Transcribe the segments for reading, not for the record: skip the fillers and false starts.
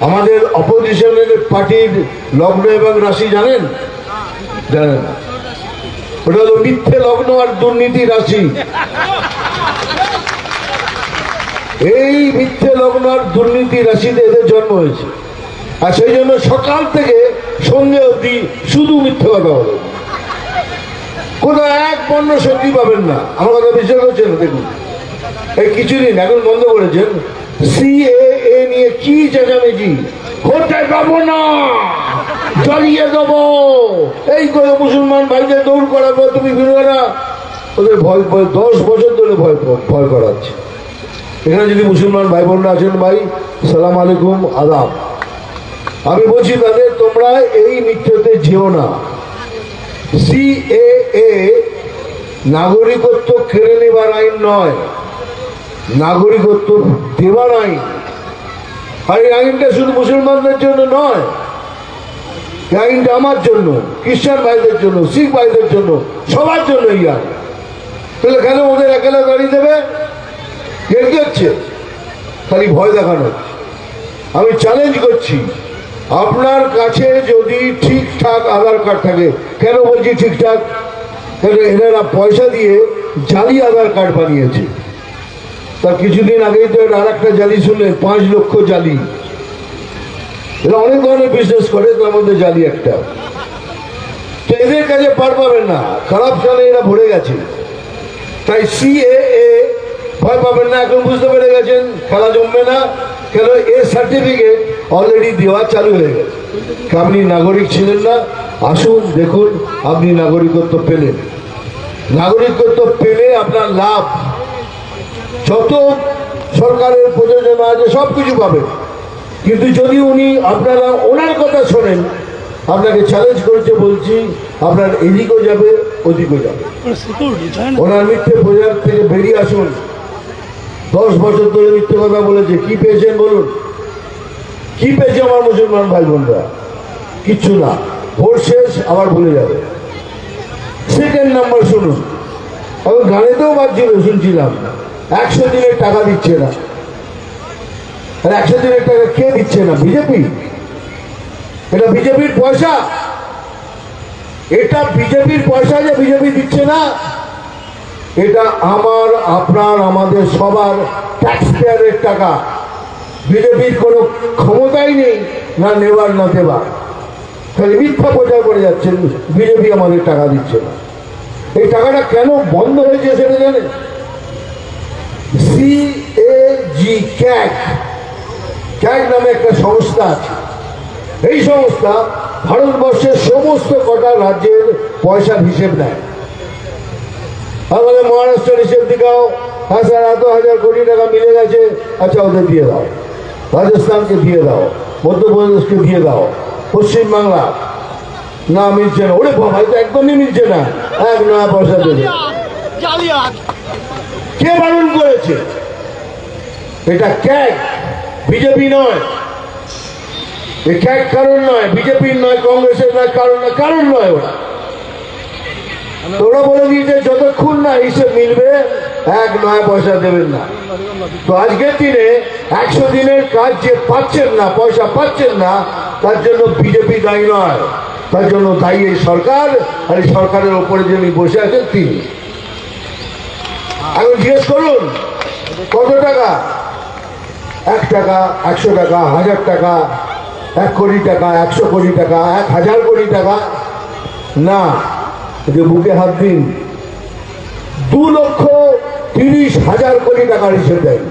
আমাদের অপোজিশনের পার্টির লগ্ন এবং রাশি জানেন? জানেন না? ওটা হলো মিথ্যে লগ্ন আর দুর্নীতি রাশি। এই মিথ্যে লগ্ন আর দুর্নীতি রাশিতে এদের জন্ম হয়েছে, আর সেই জন্য সকাল থেকে সন্ধ্যে অবধি শুধু মিথ্যে কথা বলে। কোথাও এক পণ্য সত্যি পাবেন না। আমার কথা বিশ্বাস করছেন? দেখুন, এই কিছুদিন এখন বন্ধ করেছেন, সিএএ নিয়ে কি চেঁচামেচি, হতে পাবো না, জ্বালিয়ে দেবো, এই করে মুসলমান ভাইদের দৌড় করাবো, তুমি ফিরবে না। ওদের ভয় 10 বছর ধরে ভয় করাচ্ছে। এখানে যদি মুসলমান ভাই বোনরা আছেন, ভাই সালাম আলাইকুম, আদাব। আমি বলছি তাদের, তোমরা এই মিথ্যেতে যেও না। সিএএ নাগরিকত্ব কেড়ে নেবার আইন নয়, নাগরিকত্ব দেবার আইন। আর এই আইনটা শুধু মুসলমানদের জন্য নয়, এই আইনটা আমার জন্য, খ্রিস্টান ভাইদের জন্য, শিখ ভাইদের জন্য, সবার জন্য এই আইন। তাহলে কেন ওদের একেলা দাঁড়িয়ে দেবে? এর কি হচ্ছে? খালি ভয় দেখানো হচ্ছে। আমি চ্যালেঞ্জ করছি, আপনার কাছে যদি ঠিকঠাক আধার কার্ড থাকে, কেন বলছি ঠিকঠাক, কেন এনারা পয়সা দিয়ে জালি আধার কার্ড বানিয়েছে। তার কিছুদিন আগেই তো আর একটা জালি শুনলেন, 5 লক্ষ জালি। এরা অনেক ধরনের বিজনেস করে, তার মধ্যে জালি একটা। তো এদের কাছে পার পাবেন না, খারাপ সালে এরা ভরে গেছে। তাই সিএএ ভয় পাবেন না, এখন বুঝতে পেরে গেছেন খেলা জমবে না। কেন? এর সার্টিফিকেট অলরেডি দেওয়া চালু হয়ে গেছে। আপনি নাগরিক ছিলেন না, আসুন দেখুন, আপনি নাগরিকত্ব পেলেন। নাগরিকত্ব পেলে আপনার লাভ, যত সরকারের প্রযোজনা আছে সব কিছু পাবেন। কিন্তু যদি আপনারা ওনার কথা শোনেন, আপনাকে চ্যালেঞ্জ করেছে, বলছি আপনার এদিকেও যাবে ওদিকেও যাবে। ওনার মিথ্যে প্রচার থেকে বেরিয়ে আসুন। 10 বছর ধরে মিথ্যে কথা বলেছে, কি পেয়েছেন বলুন? কি পেয়েছে আমার মুসলমান ভাই বোনরা? কিচ্ছু না। ভোট শেষ, আবার ভুলে যাবে। সেকেন্ড নাম্বার শুনুন, এখন গানেতেও বাজছিল, শুনছিলাম 100 দিনের টাকা দিচ্ছে না। আর 100 দিনের টাকা কে দিচ্ছে না? বিজেপি। এটা বিজেপির পয়সা, এটা বিজেপির পয়সা যে বিজেপি দিচ্ছে না, এটা আমার, আপনার, আমাদের সবার ট্যাক্স পেয়ারের টাকা। বিজেপির কোনো ক্ষমতাই নেই না নেবার না দেবার, খালি মিথ্যা প্রচার করে যাচ্ছেন বিজেপি আমাদের টাকা দিচ্ছে না। এই টাকাটা কেন বন্ধ হয়েছে সেটা জানেন? সিএজি ক্যাগ নামে একটা সংস্থা আছে। এই সংস্থা ভারতবর্ষের সমস্ত কটা রাজ্যের পয়সার হিসেব নেয়। আমাদের মহারাষ্ট্রের হিসেব দিকাও, হ্যাঁ স্যার এত 1000 কোটি টাকা মিলে গেছে, আচ্ছা ওদের দিয়ে দাও। রাজস্থানকে দিয়ে দাও, মধ্যপ্রদেশকে দিয়ে দাও, পশ্চিমবাংলা না মিলছে না, ওরে বাবা এটা একদমই মিলছে না, 1 নয়া পয়সা দেবে। কে বারণ করেছে? এটা ক্যাগ, বিজেপি নয়। এই ক্যাগ কারণ নয়, বিজেপির নয়, কংগ্রেসের নয়, কারণ নয়। ওরা বলে দিয়েছে যতক্ষণ না হিসেব মিলবে 1 নয়া পয়সা দেবেন না। তো আজকের দিনে 100 দিনের কাজ যে পাচ্ছেন না, পয়সা পাচ্ছেন না, তার জন্য বিজেপি দায়ী নয়, তার জন্য দায়ী এই সরকার। আর এই সরকারের ওপরে যিনি বসে আছেন তিনি। এখন জিজ্ঞেস করুন কত টাকা? 1 টাকা, 100 টাকা, 1000 টাকা, 1 কোটি টাকা, 100 কোটি টাকা, 1000 কোটি টাকা না। যে বুকে হাত দিন, 2,30,000 কোটি টাকার হিসেব দেয়।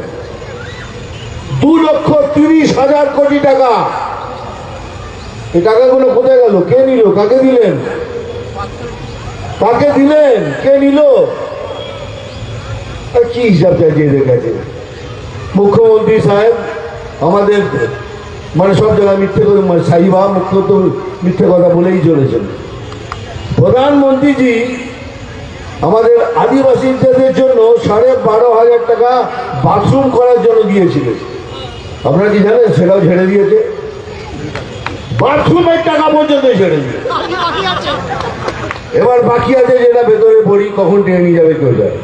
2,30,000 কোটি টাকা। এই টাকাগুলো কোথায় গেল? কে নিল? কাকে দিলেন? কাকে দিলেন? কে নিল? কি হিসাব চাইছে দেখেছে মুখ্যমন্ত্রী সাহেব? আমাদের মানে সব জায়গায় মিথ্যে করে, মানে সাহিবা মুখ্যত মিথ্যে কথা বলেই চলেছেন। প্রধানমন্ত্রীজি আমাদের আদিবাসীদের জন্য 12,500 টাকা বাথরুম করার জন্য দিয়েছিলেন। আপনারা কি জানেন? সেটাও ছেড়ে দিয়েছে। বাথরুমের টাকা পর্যন্ত ছেড়ে দিয়েছে। এবার বাকি আছে যেটা ভেতরে পড়ি, কখন টেনে নিয়ে যাবে কেউ যায়।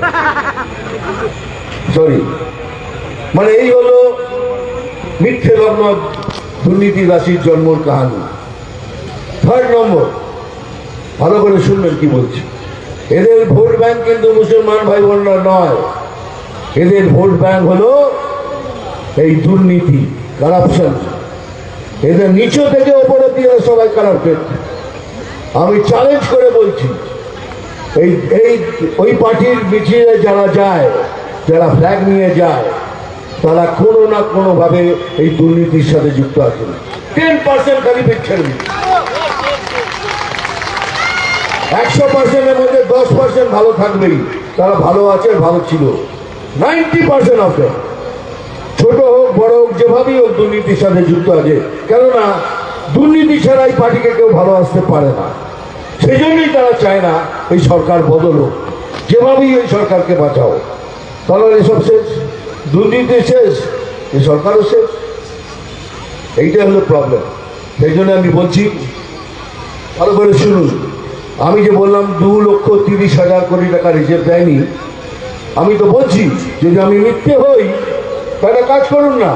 সরি, মানে এই হলো মিথ্যে লগ্ন দুর্নীতি রাশির জন্মর কাহানি। থার্ড নম্বর, ভালো করে শুনবেন কি বলছি। এদের ভোট ব্যাংক কিন্তু মুসলমান ভাই বোনরা নয়, এদের ভোট ব্যাংক হলো এই দুর্নীতি, কারাপশন। এদের নিচ থেকে ওপরে দিয়ে সবাই কারাপ্টেড। আমি চ্যালেঞ্জ করে বলছি, এই এই ওই পার্টির মিছিলে যারা যায়, যারা ফ্ল্যাগ নিয়ে যায়, তারা কোনো না কোনোভাবে এই দুর্নীতির সাথে যুক্ত আছে। 10% খালি পিছিয়ে 100%-এর মধ্যে 10% ভালো থাকবেই, তারা ভালো আছে, ভালো ছিল। 90% অফ দেম, ছোট হোক বড় হোক যেভাবেই হোক, দুর্নীতির সাথে যুক্ত আছে। কেননা দুর্নীতি ছাড়া এই পার্টিকে কেউ ভালোবাসতে পারে না। সেই জন্যই তারা চায় না এই সরকার বদল হোক, যেভাবেই এই সরকারকে বাঁচাও। তাহলে এসব শেষ, দুর্নীতি শেষ, এই সরকারও শেষ। এইটাই হলো প্রবলেম। সেই জন্য আমি বলছি, ভালো করে শুনুন। আমি যে বললাম 2,30,000 কোটি টাকা রিজার্ভ দেয়নি, আমি তো বলছি যদি আমি মিথ্যে হই তাহলে কাজ করুন না,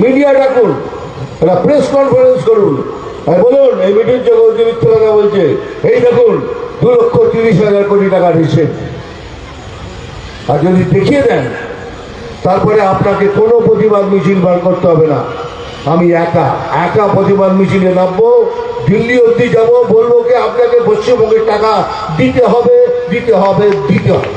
মিডিয়া ডাকুন, একটা প্রেস কনফারেন্স করুন, আর বলুন এই মিটিং চক্রবর্তী মিথ্যে কথা বলছে, এই দেখুন 2,30,000 কোটি টাকা রিসেট। আর যদি দেখিয়ে দেন, তারপরে আপনাকে কোনো প্রতিবাদ মিছিল বার করতে হবে না। আমি একা একা প্রতিবাদ মিছিলে নামবো, দিল্লি অবধি যাবো, বলবো কি আপনাকে পশ্চিমবঙ্গের টাকা দিতে হবে, দিতে হবে, দিতে হবে।